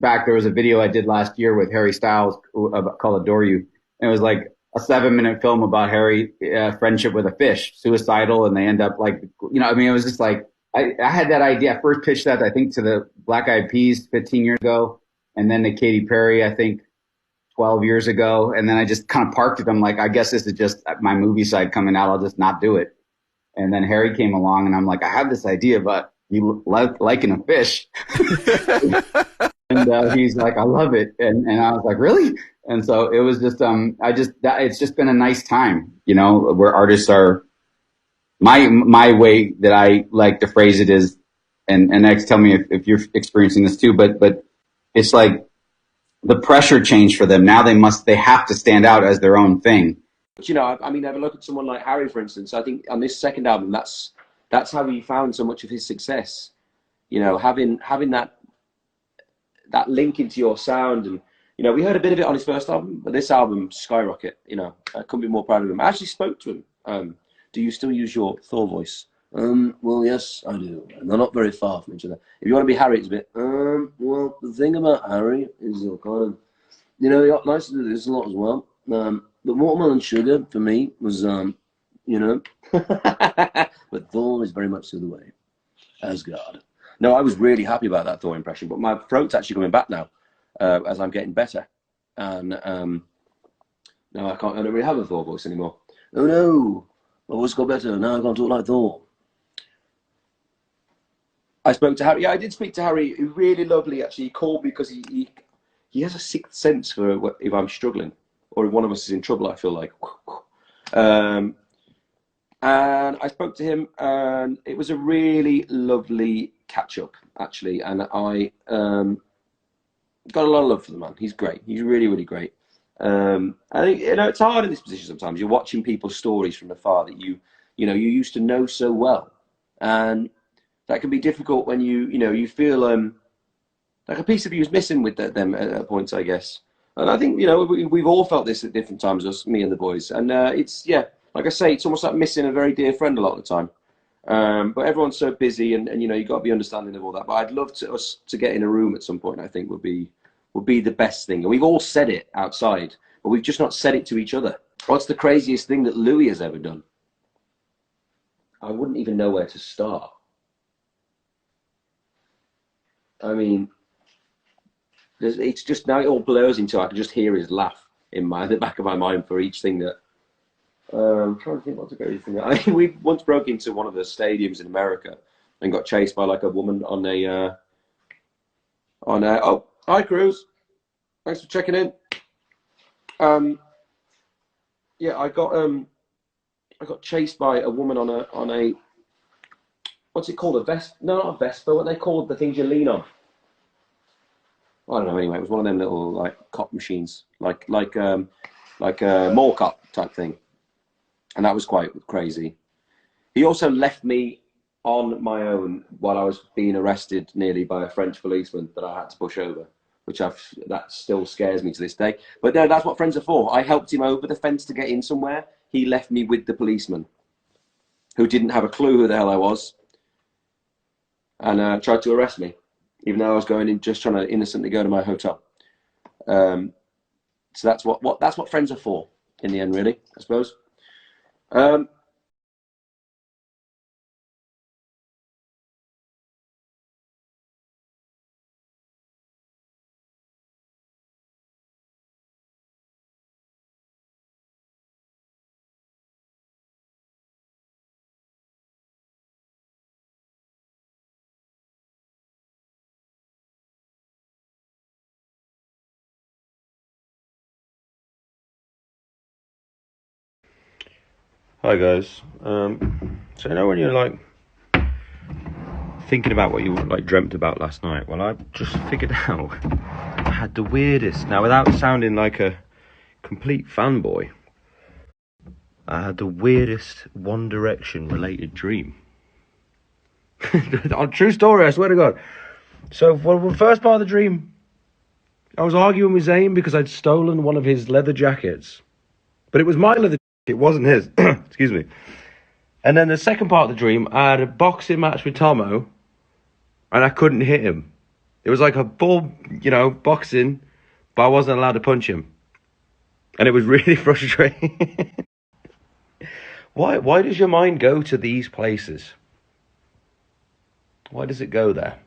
fact, there was a video I did last year with Harry Styles called Adore You. And it was like a 7-minute film about Harry friendship with a fish, suicidal, and they end up like, I mean, it was just like, I had that idea. I first pitched that, I think, to the Black Eyed Peas 15 years ago, and then to Katy Perry, I think, 12 years ago. And then I just kind of parked it. I'm like, I guess this is just my movie side coming out. I'll just not do it. And then Harry came along, and I'm like, I have this idea, but you liking a fish. And he's like, I love it. And I was like, really? And so it was just, it's just been a nice time, where artists are, my way that I like to phrase it is, and X, tell me if you're experiencing this too, but it's like the pressure changed for them. Now they have to stand out as their own thing. But, I mean, have a look at someone like Harry, for instance. I think on this second album, that's how he found so much of his success. Having that link into your sound, and we heard a bit of it on his first album, but this album, skyrocket. I couldn't be more proud of him. I actually spoke to him. Do you still use your Thor voice? Well, yes, I do. And they're not very far from each other. If you want to be Harry, it's a bit. Well, the thing about Harry is kind of, he likes to do this a lot as well. The watermelon sugar for me was, but Thor is very much the other way. Asgard. No, I was really happy about that Thor impression, but my throat's actually coming back now, as I'm getting better. And no, I don't really have a Thor voice anymore. Oh no, my voice got better. Now I can't talk like Thor. I spoke to Harry. Yeah, I did speak to Harry. Really lovely, actually. He called me because he has a sixth sense for if I'm struggling or if one of us is in trouble. I feel like. And I spoke to him, and it was a really lovely catch up, actually. And I got a lot of love for the man. He's great. He's really, really great. I think it's hard in this position sometimes. You're watching people's stories from afar that you used to know so well, and that can be difficult when you feel like a piece of you is missing with them at points, I guess. And I think we've all felt this at different times, me and the boys, and it's like I say, it's almost like missing a very dear friend a lot of the time. But everyone's so busy, and you've got to be understanding of all that. But I'd love us to get in a room at some point. I think would be the best thing. And we've all said it outside, but we've just not said it to each other. What's the craziest thing that Louis has ever done? I wouldn't even know where to start. I mean, it's just now it all blurs into I can just hear his laugh in the back of my mind for each thing that. I'm trying to think what's the greatest thing. I mean, we once broke into one of the stadiums in America and got chased by like a woman on a. Oh, hi, Cruz. Thanks for checking in. Yeah, I got chased by a woman on a. What's it called? A Vespa? No, not a Vespa. What they called the things you lean on. I don't know. Anyway, it was one of them little like cop machines, like a mall cop type thing. And that was quite crazy. He also left me on my own while I was being arrested nearly by a French policeman that I had to push over, which that still scares me to this day. But no, that's what friends are for. I helped him over the fence to get in somewhere. He left me with the policeman, who didn't have a clue who the hell I was, and tried to arrest me, even though I was going in just trying to innocently go to my hotel. So that's what friends are for in the end, really, I suppose. Hi guys. So when you're like thinking about what you like dreamt about last night, well, I just figured out I had the weirdest. Now, without sounding like a complete fanboy, I had the weirdest One Direction related dream. True story, I swear to God. So for the first part of the dream, I was arguing with Zayn because I'd stolen one of his leather jackets, but it was my leather jacket, it wasn't his. Excuse me. And then the second part of the dream, I had a boxing match with Tomo, and I couldn't hit him. It was like a full, boxing, but I wasn't allowed to punch him. And it was really frustrating. Why does your mind go to these places? Why does it go there?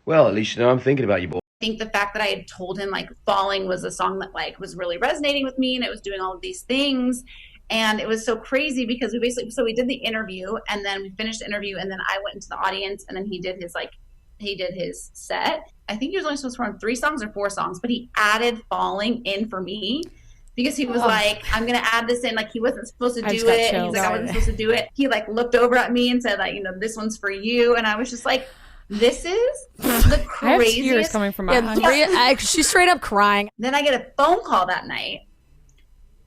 Well, at least I'm thinking about you, boy. I think the fact that I had told him like Falling was a song that like was really resonating with me and it was doing all of these things. And it was so crazy because we did the interview and then we finished the interview and then I went into the audience and then he did his set. I think he was only supposed to run 3 songs or 4 songs, but he added Falling in for me because he was like, I'm going to add this in. Like he wasn't supposed to do it. And he's like, I wasn't supposed to do it. He like looked over at me and said like, this one's for you. And I was just like, this is the craziest. I have tears coming from my eyes. She's straight up crying. Then I get a phone call that night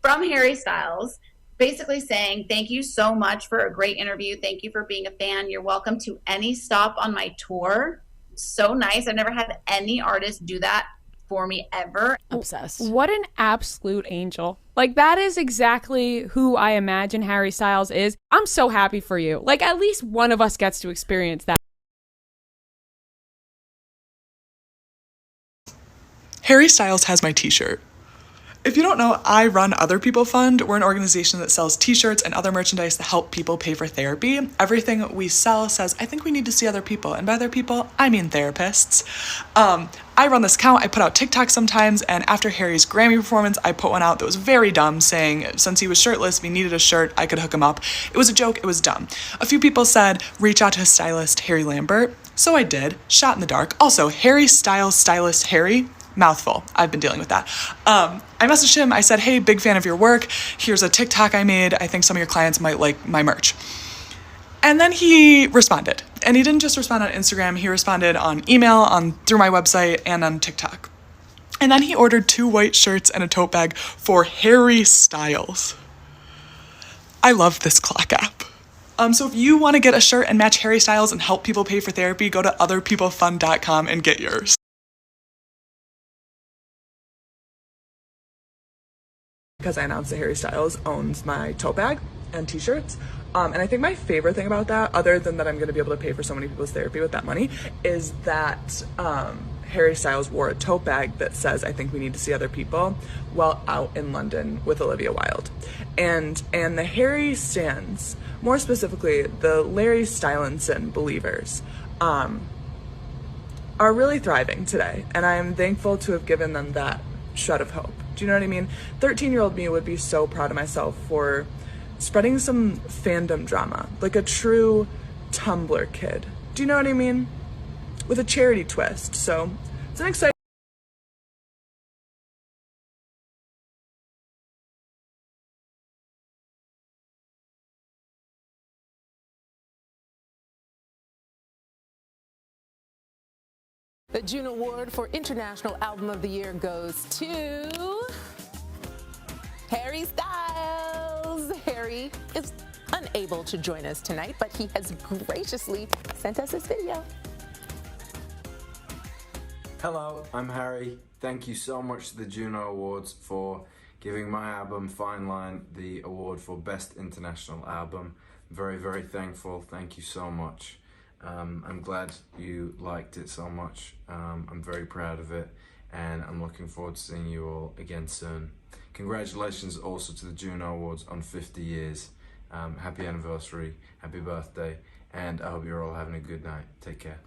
from Harry Styles basically saying, thank you so much for a great interview. Thank you for being a fan. You're welcome to any stop on my tour. So nice. I've never had any artist do that for me ever. Obsessed. What an absolute angel. Like, that is exactly who I imagine Harry Styles is. I'm so happy for you. Like, at least one of us gets to experience that. Harry Styles has my t-shirt. If you don't know, I run Other People Fund. We're an organization that sells t-shirts and other merchandise that help people pay for therapy. Everything we sell says, I think we need to see other people. And by other people, I mean therapists. I run this account, I put out TikToks sometimes, and after Harry's Grammy performance, I put one out that was very dumb, saying since he was shirtless, if he needed a shirt, I could hook him up. It was a joke, it was dumb. A few people said, reach out to his stylist, Harry Lambert. So I did, shot in the dark. Also, Harry Styles stylist Harry, mouthful. I've been dealing with that. I messaged him. I said, hey, big fan of your work. Here's a TikTok I made. I think some of your clients might like my merch. And then he responded. And he didn't just respond on Instagram. He responded on email, through my website, and on TikTok. And then he ordered 2 white shirts and a tote bag for Harry Styles. I love this clock app. So if you want to get a shirt and match Harry Styles and help people pay for therapy, go to otherpeoplefund.com and get yours. Because I announced that Harry Styles owns my tote bag and t-shirts. And I think my favorite thing about that, other than that I'm going to be able to pay for so many people's therapy with that money, is that Harry Styles wore a tote bag that says, I think we need to see other people, while out in London with Olivia Wilde. And the Harry stans, more specifically, the Larry Stylinson believers, are really thriving today. And I am thankful to have given them that shred of hope. Do you know what I mean? 13-year-old me would be so proud of myself for spreading some fandom drama, like a true Tumblr kid. Do you know what I mean? With a charity twist. So it's an exciting. The June Award for International Album of the Year goes to Harry Styles. Harry is unable to join us tonight, but he has graciously sent us this video. Hello, I'm Harry. Thank you so much to the Juno Awards for giving my album Fine Line the award for Best International Album. Very, very thankful. Thank you so much. I'm glad you liked it so much. I'm very proud of it, and I'm looking forward to seeing you all again soon. Congratulations also to the Juno Awards on 50 years. Happy anniversary, happy birthday, and I hope you're all having a good night. Take care.